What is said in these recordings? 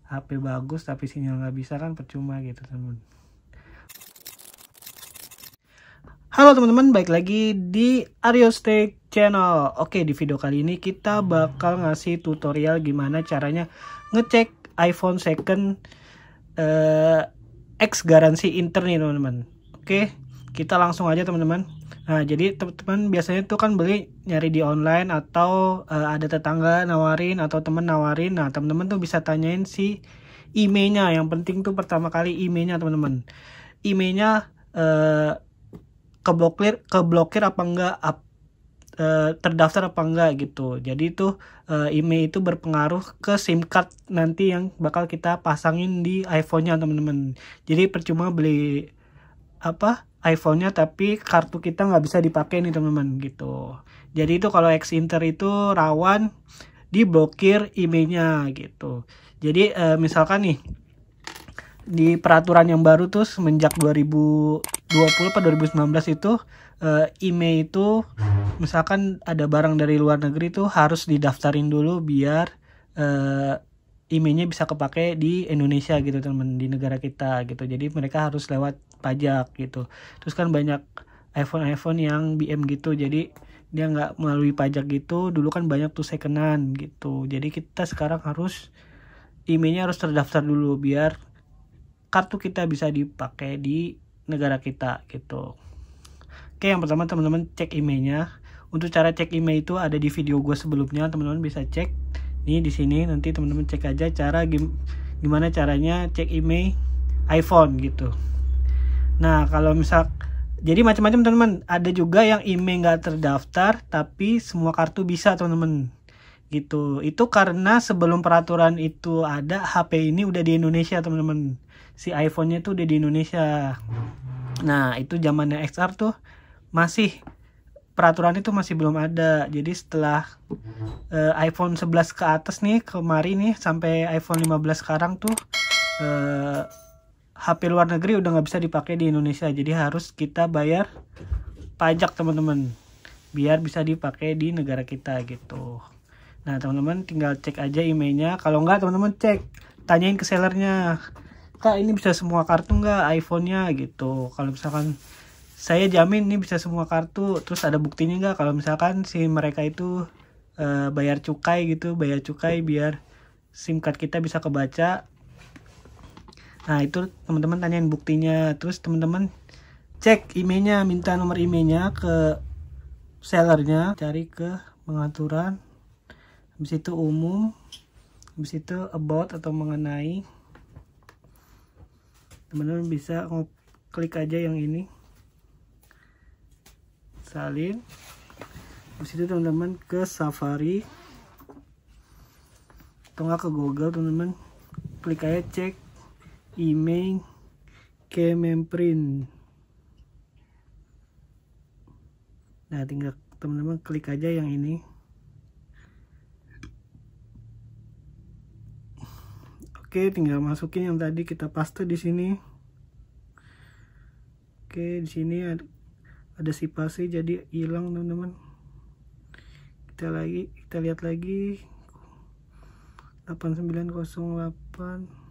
HP bagus tapi sinyal nggak bisa kan percuma gitu teman-teman. Halo teman-teman, balik lagi di Ariostech Channel. Oke, di video kali ini kita bakal ngasih tutorial gimana caranya ngecek iPhone second X garansi inter nih teman-teman. Oke, kita langsung aja teman-teman. Nah, jadi teman-teman biasanya tuh kan beli nyari di online atau ada tetangga nawarin atau temen nawarin. Nah, teman-teman tuh bisa tanyain si emailnya. Yang penting tuh pertama kali emailnya teman-teman. Emailnya keblokir apa enggak, terdaftar apa enggak gitu. Jadi itu email itu berpengaruh ke SIM card nanti yang bakal kita pasangin di iPhone-nya teman-teman. Jadi percuma beli iPhone-nya tapi kartu kita nggak bisa dipakai nih teman-teman gitu. Jadi itu kalau X-Inter itu rawan diblokir emailnya gitu. Jadi misalkan nih di peraturan yang baru tuh semenjak 2020 atau 2019 itu email itu misalkan ada barang dari luar negeri tuh harus didaftarin dulu biar emailnya bisa kepake di Indonesia gitu teman, di negara kita gitu. Jadi mereka harus lewat pajak gitu. Terus kan banyak iPhone yang BM gitu, jadi dia nggak melalui pajak gitu. Dulu kan banyak tuh secondan gitu. Jadi kita sekarang harus emailnya harus terdaftar dulu biar kartu kita bisa dipakai di negara kita gitu. Oke, yang pertama teman-teman cek emailnya. Untuk cara cek email itu ada di video gue sebelumnya, teman-teman bisa cek nih di sini. Nanti teman-teman cek aja cara gimana caranya cek email iPhone gitu. Nah, kalau misal jadi macam-macam teman-teman. Ada juga yang email nggak terdaftar tapi semua kartu bisa teman-teman gitu. Itu karena sebelum peraturan itu ada, HP ini udah di Indonesia teman-teman. Si iPhone-nya tuh udah di Indonesia. Nah, itu zamannya XR tuh masih peraturan itu masih belum ada. Jadi setelah iPhone 11 ke atas nih kemarin nih sampai iPhone 15 sekarang tuh HP luar negeri udah nggak bisa dipakai di Indonesia. Jadi harus kita bayar pajak teman-teman biar bisa dipakai di negara kita gitu. Nah, teman-teman tinggal cek aja emailnya. Kalau nggak teman-teman tanyain ke sellernya, Kak ini bisa semua kartu nggak iPhone-nya gitu. Kalau misalkan saya jamin ini bisa semua kartu, terus ada buktinya nggak kalau misalkan si mereka itu bayar cukai gitu, bayar cukai biar SIM card kita bisa kebaca. Nah, itu teman-teman tanyain buktinya. Terus teman-teman cek emailnya, minta nomor emailnya ke sellernya, cari ke pengaturan, habis itu umum, habis itu about atau mengenai. Teman-teman bisa klik aja yang ini, salin. Habis itu teman-teman ke Safari atau nggak ke Google, teman-teman klik aja cek email Kemenprint. Nah, tinggal teman-teman klik aja yang ini. Oke, tinggal masukin yang tadi kita paste di sini. Oke, di sini ada sipasi jadi hilang teman-teman. Kita lihat lagi 890808.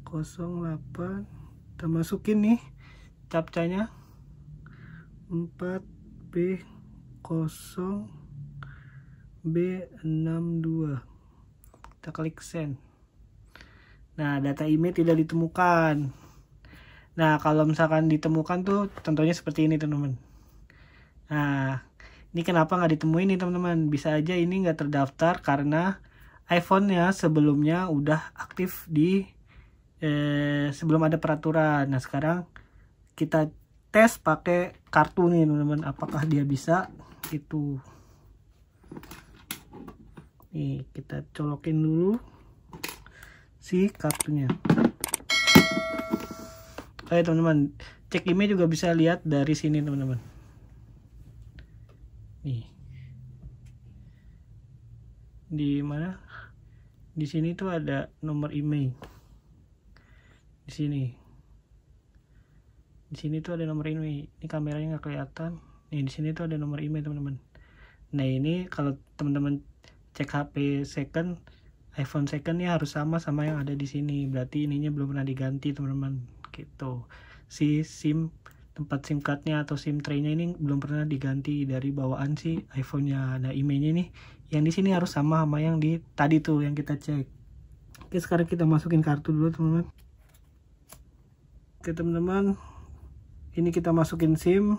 Kita masukin nih captchanya 4B0B62. Kita klik send. Nah, data email tidak ditemukan. Nah, kalau misalkan ditemukan tuh contohnya seperti ini teman-teman. Nah, ini kenapa nggak ditemuin nih teman-teman? Bisa aja ini nggak terdaftar karena iPhone-nya sebelumnya udah aktif di sebelum ada peraturan. Nah, sekarang kita tes pakai kartu nih teman-teman, apakah dia bisa itu. Nih, kita colokin dulu si kartunya. Oke teman-teman, cek email juga bisa lihat dari sini teman-teman. Nih, di mana? Di sini tuh ada nomor email. Di sini tuh ada nomor email. Ini kameranya nggak kelihatan. Nih, di sini tuh ada nomor email teman-teman. Nah, ini kalau teman-teman cek HP second iPhone secondnya harus sama yang ada di sini, berarti ininya belum pernah diganti teman-teman gitu. Si SIM tempat SIM cardnya atau SIM tray-nya ini belum pernah diganti dari bawaan si iPhone-nya. Nah, emailnya nih yang di sini harus sama yang di tadi tuh yang kita cek. Oke, sekarang kita masukin kartu dulu teman-teman. Oke teman-teman, ini kita masukin SIM.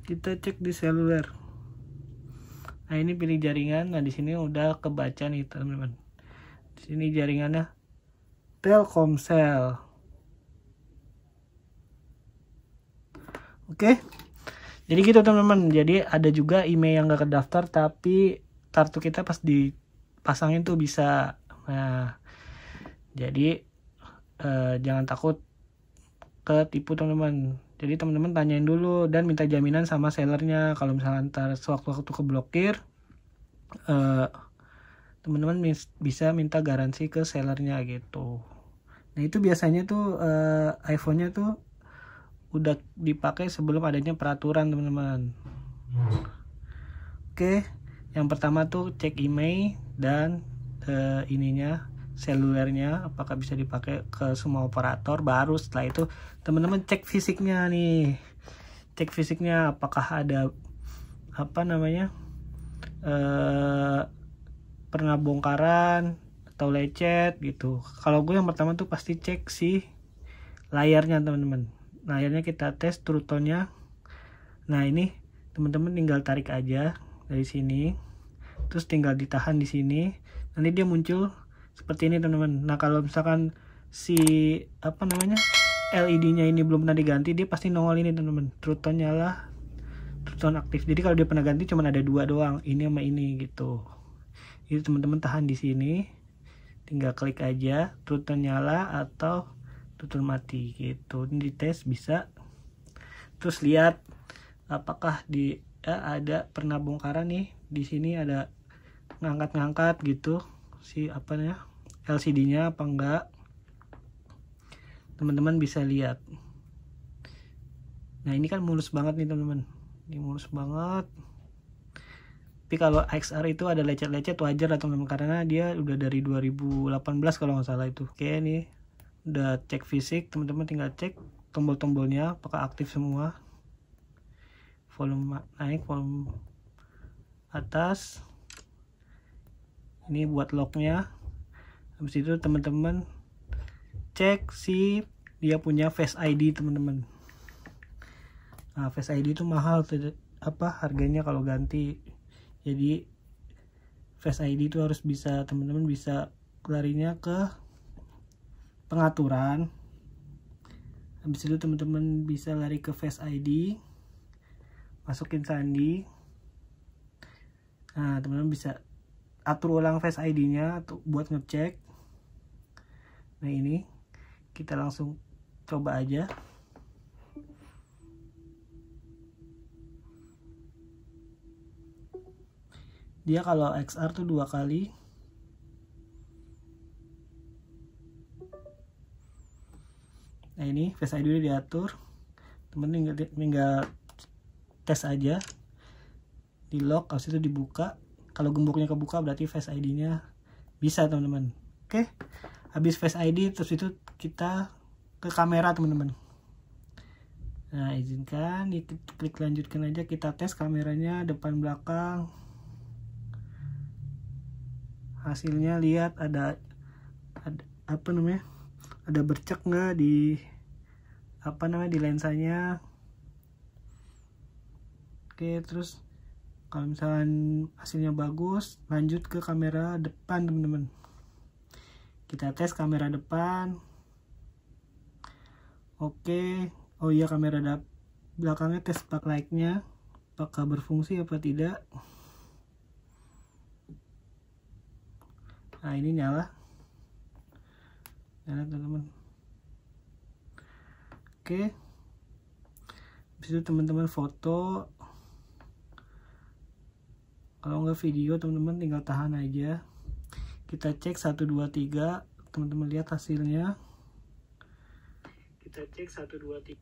Kita cek di seluler. Nah, ini pilih jaringan. Nah, di sini udah kebaca nih teman-teman. Di sini jaringannya Telkomsel. Oke. Jadi gitu teman-teman. Jadi ada juga email yang gak kedaftar tapi kartu kita pas dipasangin tuh bisa. Nah, jadi jangan takut ketipu teman-teman. Jadi teman-teman tanyain dulu dan minta jaminan sama sellernya. Kalau misalnya ntar sewaktu-waktu keblokir, teman-teman bisa minta garansi ke sellernya gitu. Nah, itu biasanya tuh iPhone-nya tuh udah dipakai sebelum adanya peraturan teman-teman. Oke, yang pertama tuh cek email dan ininya selulernya apakah bisa dipakai ke semua operator. Baru setelah itu teman-teman cek fisiknya nih, cek fisiknya apakah ada apa namanya pernah bongkaran atau lecet gitu. Kalau gue yang pertama tuh pasti cek si layarnya teman-teman. Layarnya kita tes true tone-nya. Nah, ini teman-teman tinggal tarik aja dari sini, terus tinggal ditahan di sini, nanti dia muncul seperti ini teman-teman. Nah, kalau misalkan si apa namanya LED-nya ini belum pernah diganti, dia pasti nongol ini teman-teman, true tone nyala, true tone aktif. Jadi kalau dia pernah ganti cuma ada dua doang, ini sama ini gitu. Jadi teman-teman tahan di sini, tinggal klik aja true tone nyala atau true tone mati gitu. Ini dites bisa. Terus lihat apakah ada pernah bongkaran nih. Di sini ada ngangkat-ngangkat gitu si apa ya LCD-nya apa enggak. Teman-teman bisa lihat. Nah, ini kan mulus banget nih teman-teman. Ini mulus banget. Tapi kalau XR itu ada lecet-lecet wajar lah teman-teman, karena dia udah dari 2018 kalau nggak salah itu. Oke, nih udah cek fisik, teman-teman tinggal cek tombol-tombolnya apakah aktif semua. Volume naik, volume atas. Ini buat locknya. Habis itu teman-teman cek si dia punya Face ID teman-teman. Nah, Face ID itu mahal harganya kalau ganti. Jadi Face ID itu harus bisa teman-teman bisa larinya ke pengaturan. Habis itu teman-teman bisa lari ke Face ID, masukin sandi. Nah, teman-teman bisa atur ulang Face ID-nya buat ngecek. Nah, ini kita langsung coba aja. Dia kalau XR tuh 2 kali. Nah, ini Face ID udah diatur. Temen tinggal tes aja. Di lock, habis itu dibuka. Kalau gemboknya kebuka berarti Face ID-nya bisa teman-teman. Oke, habis Face ID terus itu kita ke kamera teman-teman. Nah, izinkan, klik lanjutkan aja, kita tes kameranya depan belakang. Hasilnya lihat ada apa namanya? Ada bercak nggak di di lensanya. Oke, terus kalau misalkan hasilnya bagus, lanjut ke kamera depan teman-teman. Kita tes kamera depan. Oke, oh iya, kamera belakangnya tes backlight-nya apakah berfungsi apa tidak. Nah, ini nyala teman-teman. Oke, habis itu teman-teman foto. Kalau nggak video teman-teman tinggal tahan aja. Kita cek 1 2 3, teman-teman lihat hasilnya. Kita cek 1 2 3.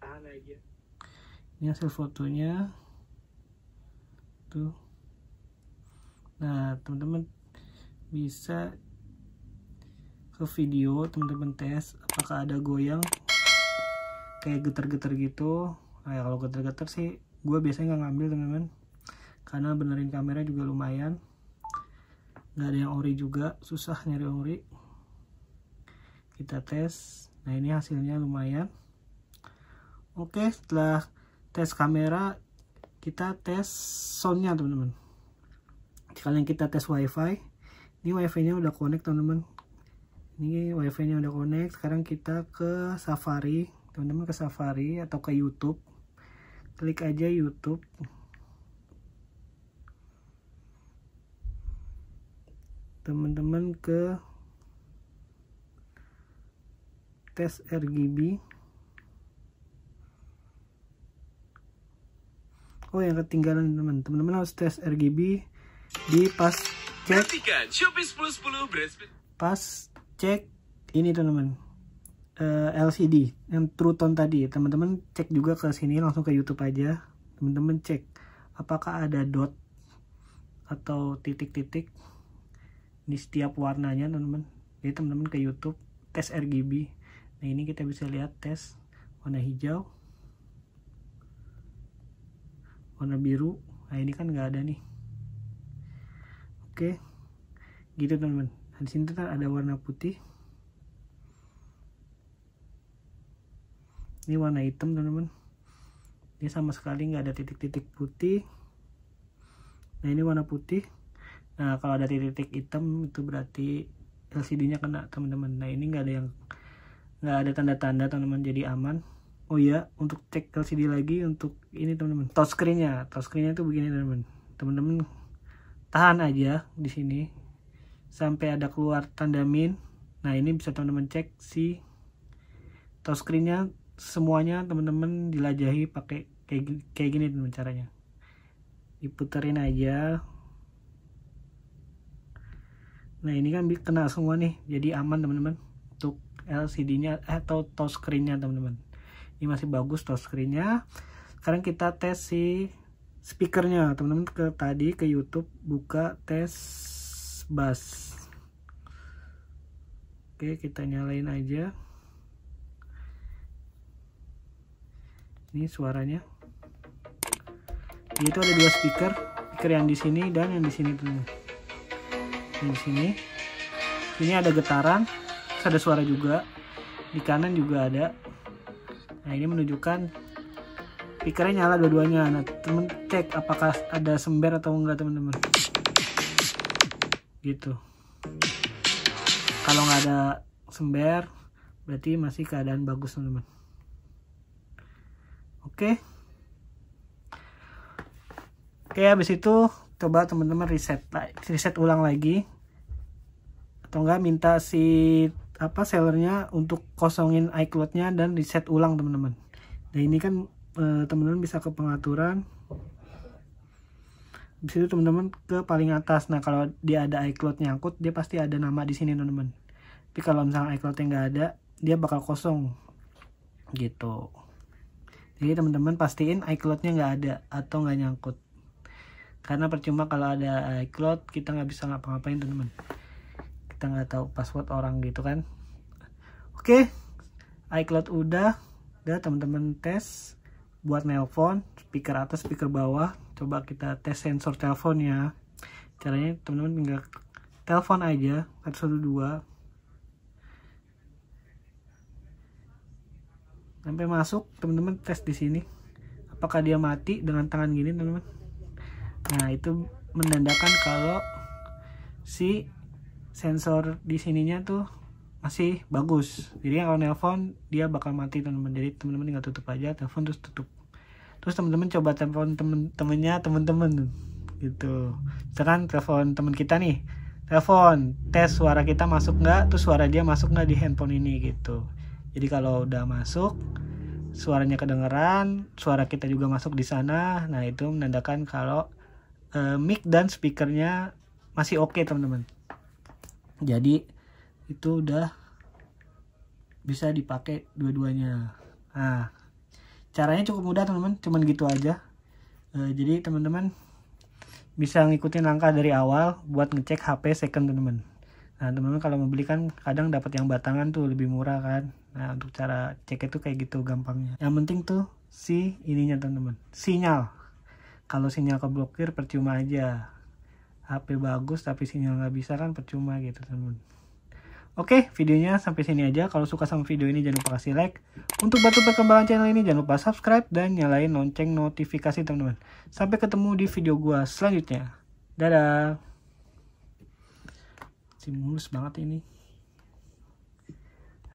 Tahan aja. Ini hasil fotonya. Tuh. Nah, teman-teman bisa ke video, teman-teman tes apakah ada goyang kayak getar-getar gitu. Nah, ya kalau getar-getar sih gue biasanya nggak ngambil teman-teman, karena benerin kamera juga lumayan, nggak ada yang ori juga, susah nyari ori. Kita tes. Nah, ini hasilnya lumayan. Oke, setelah tes kamera kita tes soundnya teman-teman. Sekalian kita tes wifi. Ini wifi nya udah connect teman-teman, ini wifi nya udah connect. Sekarang kita ke Safari teman-teman, ke Safari atau ke YouTube. Klik aja YouTube. Teman-teman ke tes RGB. Oh, yang ketinggalan teman-teman harus tes RGB di pas cek. Pas cek ini teman-teman, LCD yang True Tone tadi, teman-teman cek juga ke sini, langsung ke YouTube aja. Teman-teman cek apakah ada dot atau titik-titik di setiap warnanya teman-teman. Jadi teman-teman ke YouTube tes RGB. Nah, ini kita bisa lihat tes warna hijau, warna biru. Nah, ini kan nggak ada nih. Oke, gitu teman-teman. Nah, di sini ada warna putih. Ini warna hitam teman-teman. Ini sama sekali nggak ada titik-titik putih. Nah, ini warna putih. Nah, kalau ada titik-titik hitam itu berarti LCD-nya kena teman-teman. Nah, ini nggak ada tanda-tanda teman-teman, jadi aman. Oh iya, untuk cek LCD lagi, untuk ini teman-teman, touchscreen-nya itu begini teman-teman. Teman-teman tahan aja di sini sampai ada keluar tanda min. Nah, ini bisa teman-teman cek si touchscreen-nya semuanya teman-teman dilajahi pakai kayak gini teman caranya. Diputerin aja. Nah, ini kan kena semua nih, jadi aman teman-teman untuk LCD-nya atau touchscreen-nya teman-teman. Ini masih bagus touchscreen-nya. Sekarang kita tes si speakernya teman-teman, ke YouTube, buka tes bass. Oke, kita nyalain aja. Ini suaranya. Itu ada dua speaker yang di sini dan yang di sini teman. Yang di sini. Ini ada getaran, terus ada suara juga. Di kanan juga ada. Nah, ini menunjukkan speakernya nyala dua-duanya. Nah, temen cek apakah ada sember atau enggak teman-teman. Gitu. Kalau nggak ada sember, berarti masih keadaan bagus teman-teman. Oke, habis itu coba teman-teman reset ulang lagi, atau enggak minta si sellernya untuk kosongin iCloud-nya dan reset ulang teman-teman. Nah, ini kan teman-teman bisa ke pengaturan, habis itu teman-teman ke paling atas. Nah, kalau dia ada iCloud nyangkut, dia pasti ada nama di sini teman-teman. Tapi kalau misalnya iCloud-nya nggak ada, dia bakal kosong gitu. Jadi teman-teman pastiin iCloud-nya nggak ada atau nggak nyangkut, karena percuma kalau ada iCloud kita nggak bisa ngapa-ngapain teman-teman, kita nggak tahu password orang gitu kan. Oke, iCloud udah teman-teman tes buat nelpon, speaker atas speaker bawah. Coba kita tes sensor teleponnya. Caranya teman-teman tinggal telepon aja 112 sampai masuk. Teman-teman tes di sini apakah dia mati dengan tangan gini teman-teman. Nah, itu menandakan kalau si sensor di sininya tuh masih bagus. Jadi kalau nelpon dia bakal mati teman-teman. Jadi teman-teman tinggal tutup aja telepon, terus tutup. Terus teman-teman coba telepon teman-teman gitu. Misalkan telepon teman kita nih, telepon tes suara kita masuk nggak, terus suara dia masuk nggak di handphone ini gitu. Jadi kalau udah masuk, suaranya kedengeran, suara kita juga masuk di sana. Nah itu menandakan kalau mic dan speakernya masih oke teman-teman. Jadi itu udah bisa dipakai dua-duanya. Nah caranya cukup mudah teman-teman, cuman gitu aja. Jadi teman-teman bisa ngikutin langkah dari awal buat ngecek HP second teman-teman. Nah teman-teman kalau mau beli kan kadang dapat yang batangan tuh lebih murah kan. Nah untuk cara cek itu kayak gitu gampangnya. Yang penting tuh si ininya teman-teman, sinyal. Kalau sinyal keblokir percuma aja. HP bagus tapi sinyal nggak bisa kan percuma gitu teman-teman. Oke, videonya sampai sini aja. Kalau suka sama video ini jangan lupa kasih like. Untuk bantu perkembangan channel ini jangan lupa subscribe dan nyalain lonceng notifikasi teman-teman. Sampai ketemu di video gua selanjutnya. Dadah. Mulus banget ini.